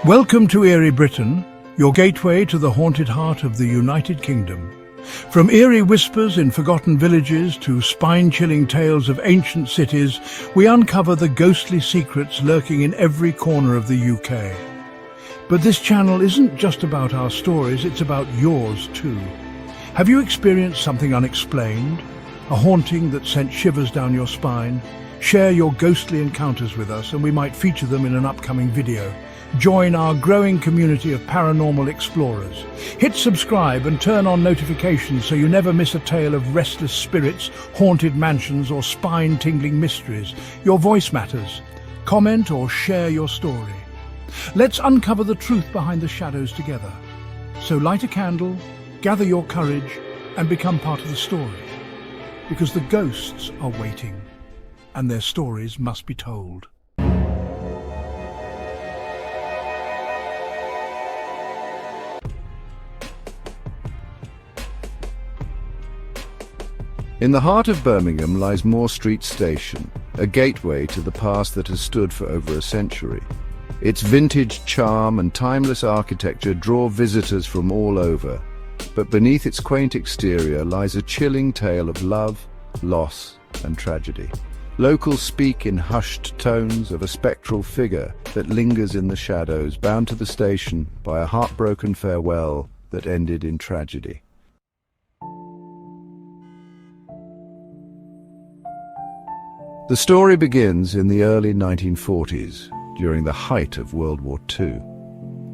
Welcome to Eerie, Britain, your gateway to the haunted heart of the United Kingdom. From eerie whispers in forgotten villages to spine-chilling tales of ancient cities, we uncover the ghostly secrets lurking in every corner of the UK. But this channel isn't just about our stories, it's about yours too. Have you experienced something unexplained? A haunting that sent shivers down your spine? Share your ghostly encounters with us and we might feature them in an upcoming video. Join our growing community of paranormal explorers. Hit subscribe and turn on notifications so you never miss a tale of restless spirits, haunted mansions or spine-tingling mysteries. Your voice matters. Comment or share your story. Let's uncover the truth behind the shadows together. So light a candle, gather your courage and become part of the story. Because the ghosts are waiting and their stories must be told. In the heart of Birmingham lies Moor Street Station, a gateway to the past that has stood for over a century. Its vintage charm and timeless architecture draw visitors from all over, but beneath its quaint exterior lies a chilling tale of love, loss and tragedy. Locals speak in hushed tones of a spectral figure that lingers in the shadows, bound to the station by a heartbroken farewell that ended in tragedy. The story begins in the early 1940s, during the height of World War II.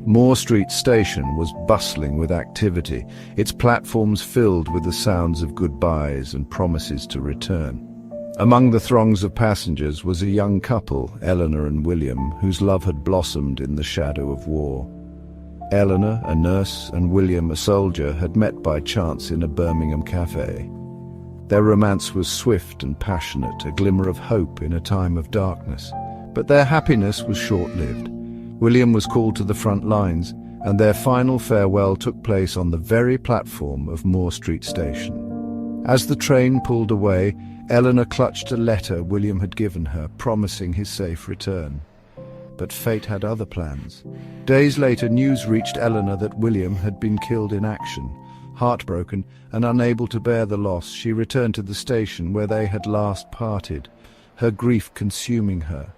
Moor Street Station was bustling with activity, its platforms filled with the sounds of goodbyes and promises to return. Among the throngs of passengers was a young couple, Ellena and William, whose love had blossomed in the shadow of war. Ellena, a nurse, and William, a soldier, had met by chance in a Birmingham cafe. Their romance was swift and passionate, a glimmer of hope in a time of darkness. But their happiness was short-lived. William was called to the front lines, and their final farewell took place on the very platform of Moor Street Station. As the train pulled away, Ellena clutched a letter William had given her, promising his safe return. But fate had other plans. Days later, news reached Ellena that William had been killed in action. Heartbroken and unable to bear the loss, she returned to the station where they had last parted, her grief consuming her.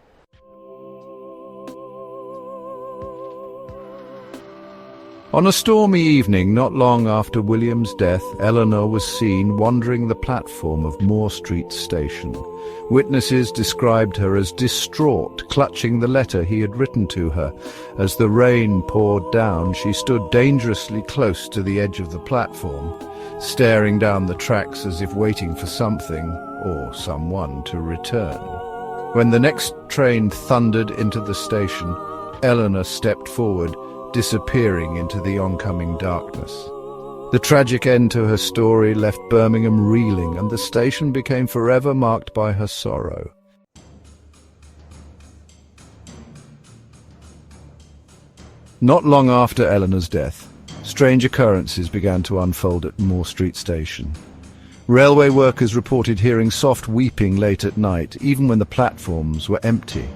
On a stormy evening, not long after William's death, Ellena was seen wandering the platform of Moor Street Station. Witnesses described her as distraught, clutching the letter he had written to her. As the rain poured down, she stood dangerously close to the edge of the platform, staring down the tracks as if waiting for something or someone to return. When the next train thundered into the station, Ellena stepped forward, disappearing into the oncoming darkness. The tragic end to her story left Birmingham reeling, and the station became forever marked by her sorrow. Not long after Ellena's death, strange occurrences began to unfold at Moor Street Station. Railway workers reported hearing soft weeping late at night, even when the platforms were empty.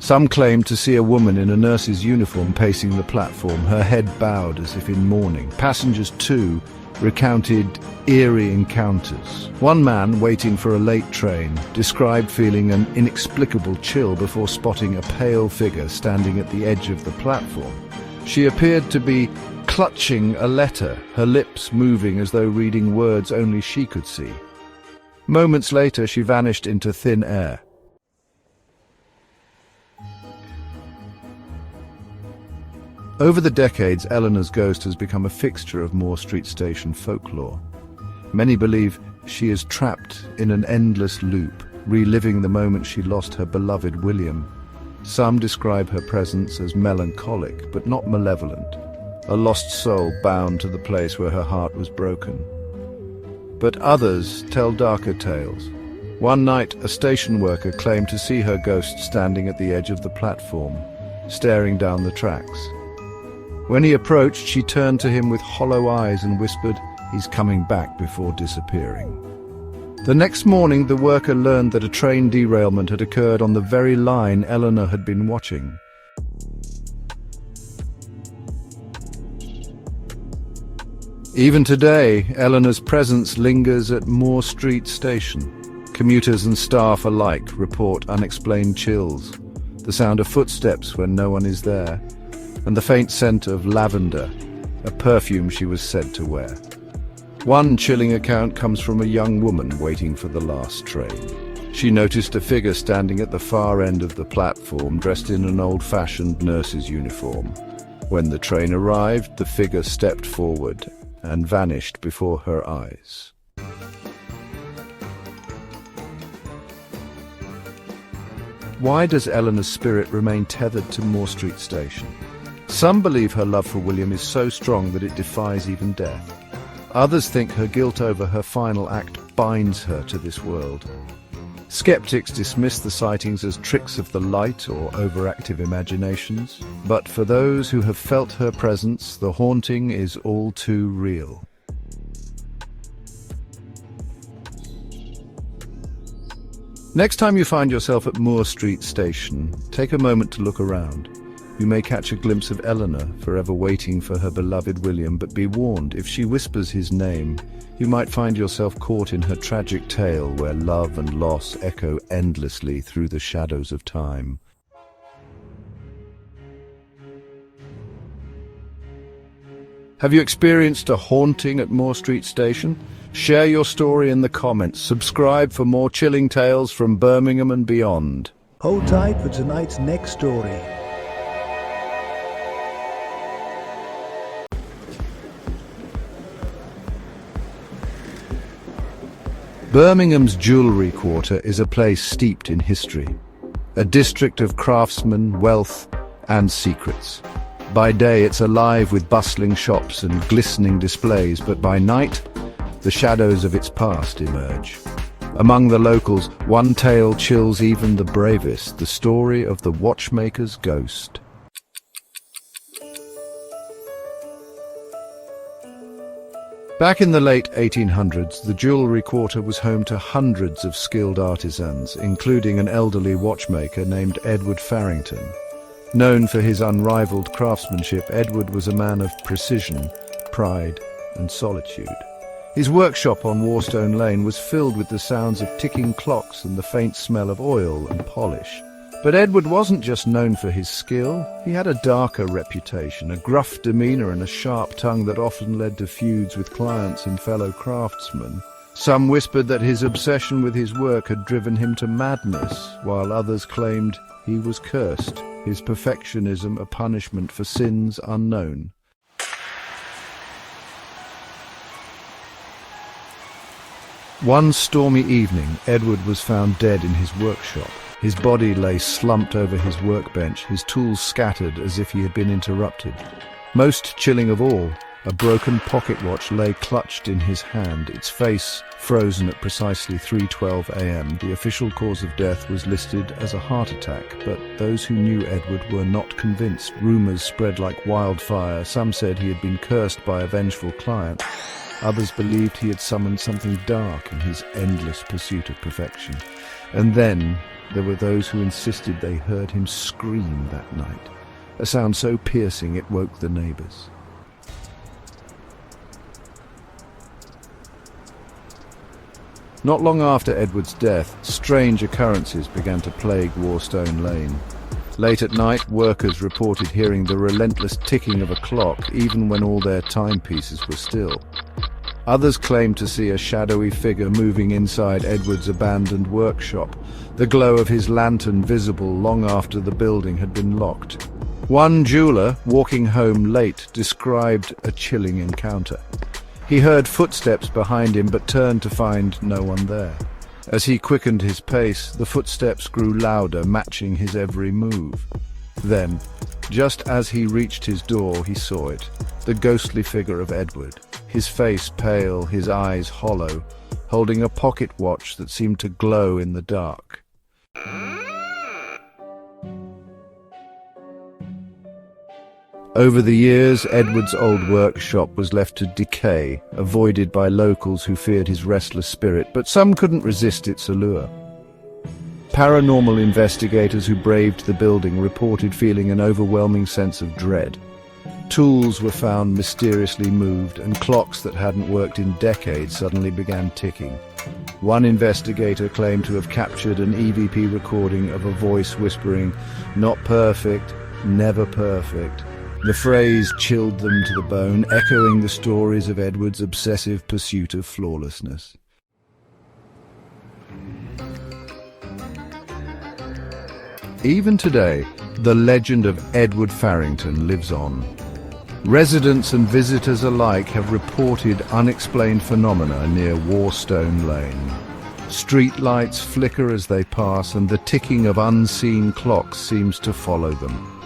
Some claimed to see a woman in a nurse's uniform pacing the platform, her head bowed as if in mourning. Passengers, too, recounted eerie encounters. One man, waiting for a late train, described feeling an inexplicable chill before spotting a pale figure standing at the edge of the platform. She appeared to be clutching a letter, her lips moving as though reading words only she could see. Moments later, she vanished into thin air. Over the decades, Ellena's ghost has become a fixture of Moor Street Station folklore. Many believe she is trapped in an endless loop, reliving the moment she lost her beloved William. Some describe her presence as melancholic, but not malevolent, a lost soul bound to the place where her heart was broken. But others tell darker tales. One night, a station worker claimed to see her ghost standing at the edge of the platform, staring down the tracks. When he approached, she turned to him with hollow eyes and whispered, "He's coming back," before disappearing. The next morning, the worker learned that a train derailment had occurred on the very line Ellena had been watching. Even today, Ellena's presence lingers at Moor Street Station. Commuters and staff alike report unexplained chills, the sound of footsteps when no one is there, and the faint scent of lavender, a perfume she was said to wear. One chilling account comes from a young woman waiting for the last train. She noticed a figure standing at the far end of the platform, dressed in an old-fashioned nurse's uniform. When the train arrived, the figure stepped forward and vanished before her eyes. Why does Ellena's spirit remain tethered to Moor Street Station? Some believe her love for William is so strong that it defies even death. Others think her guilt over her final act binds her to this world. Skeptics dismiss the sightings as tricks of the light or overactive imaginations, but for those who have felt her presence, the haunting is all too real. Next time you find yourself at Moor Street Station, take a moment to look around. You may catch a glimpse of Ellena, forever waiting for her beloved William, but be warned, if she whispers his name, you might find yourself caught in her tragic tale where love and loss echo endlessly through the shadows of time. Have you experienced a haunting at Moor Street Station? Share your story in the comments. Subscribe for more chilling tales from Birmingham and beyond. Hold tight for tonight's next story. Birmingham's Jewellery Quarter is a place steeped in history, a district of craftsmen, wealth, and secrets. By day it's alive with bustling shops and glistening displays, but by night, the shadows of its past emerge. Among the locals, one tale chills even the bravest, the story of the watchmaker's ghost. Back in the late 1800s, the Jewellery Quarter was home to hundreds of skilled artisans, including an elderly watchmaker named Edward Farrington. Known for his unrivaled craftsmanship, Edward was a man of precision, pride, and solitude. His workshop on Warstone Lane was filled with the sounds of ticking clocks and the faint smell of oil and polish. But Edward wasn't just known for his skill. He had a darker reputation, a gruff demeanour and a sharp tongue that often led to feuds with clients and fellow craftsmen. Some whispered that his obsession with his work had driven him to madness, while others claimed he was cursed, his perfectionism a punishment for sins unknown. One stormy evening, Edward was found dead in his workshop. His body lay slumped over his workbench, his tools scattered as if he had been interrupted. Most chilling of all, a broken pocket watch lay clutched in his hand, its face frozen at precisely 3:12 a.m. The official cause of death was listed as a heart attack, but those who knew Edward were not convinced. Rumours spread like wildfire. Some said he had been cursed by a vengeful client. Others believed he had summoned something dark in his endless pursuit of perfection. And then there were those who insisted they heard him scream that night, a sound so piercing it woke the neighbours. Not long after Edward's death, strange occurrences began to plague Warstone Lane. Late at night, workers reported hearing the relentless ticking of a clock, even when all their timepieces were still. Others claimed to see a shadowy figure moving inside Edward's abandoned workshop, the glow of his lantern visible long after the building had been locked. One jeweller, walking home late, described a chilling encounter. He heard footsteps behind him but turned to find no one there. As he quickened his pace, the footsteps grew louder, matching his every move. Then, just as he reached his door, he saw it, the ghostly figure of Edward, his face pale, his eyes hollow, holding a pocket watch that seemed to glow in the dark. Over the years, Edward's old workshop was left to decay, avoided by locals who feared his restless spirit, but some couldn't resist its allure. Paranormal investigators who braved the building reported feeling an overwhelming sense of dread. Tools were found mysteriously moved, and clocks that hadn't worked in decades suddenly began ticking. One investigator claimed to have captured an EVP recording of a voice whispering, "Not perfect, never perfect." The phrase chilled them to the bone, echoing the stories of Edward's obsessive pursuit of flawlessness. Even today, the legend of Edward Farrington lives on. Residents and visitors alike have reported unexplained phenomena near Warstone Lane. Street lights flicker as they pass, and the ticking of unseen clocks seems to follow them.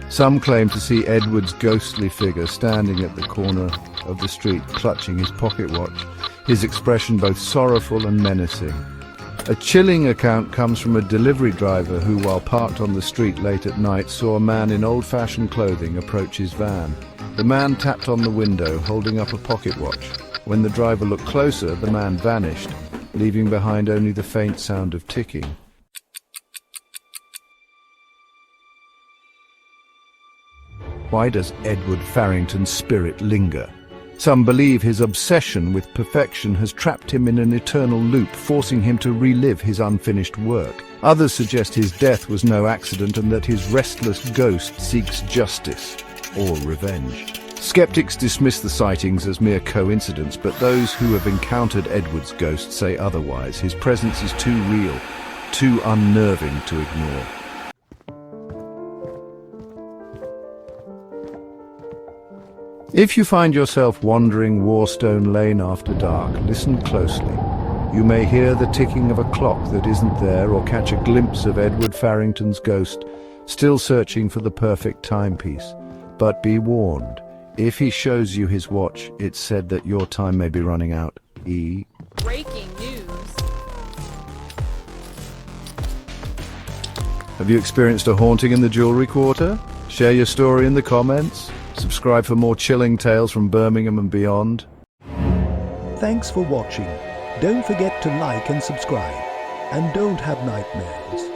Some claim to see Edward's ghostly figure standing at the corner of the street, clutching his pocket watch, his expression both sorrowful and menacing. A chilling account comes from a delivery driver who, while parked on the street late at night, saw a man in old-fashioned clothing approach his van. The man tapped on the window, holding up a pocket watch. When the driver looked closer, the man vanished, leaving behind only the faint sound of ticking. Why does Edward Farrington's spirit linger? Some believe his obsession with perfection has trapped him in an eternal loop, forcing him to relive his unfinished work. Others suggest his death was no accident and that his restless ghost seeks justice or revenge. Skeptics dismiss the sightings as mere coincidence, but those who have encountered Edward's ghost say otherwise. His presence is too real, too unnerving to ignore. If you find yourself wandering Warstone Lane after dark, listen closely. You may hear the ticking of a clock that isn't there, or catch a glimpse of Edward Farrington's ghost, still searching for the perfect timepiece. But be warned, if he shows you his watch, it's said that your time may be running out. Breaking news. Have you experienced a haunting in the Jewellery Quarter? Share your story in the comments. Subscribe for more chilling tales from Birmingham and beyond. Thanks for watching. Don't forget to like and subscribe. And don't have nightmares.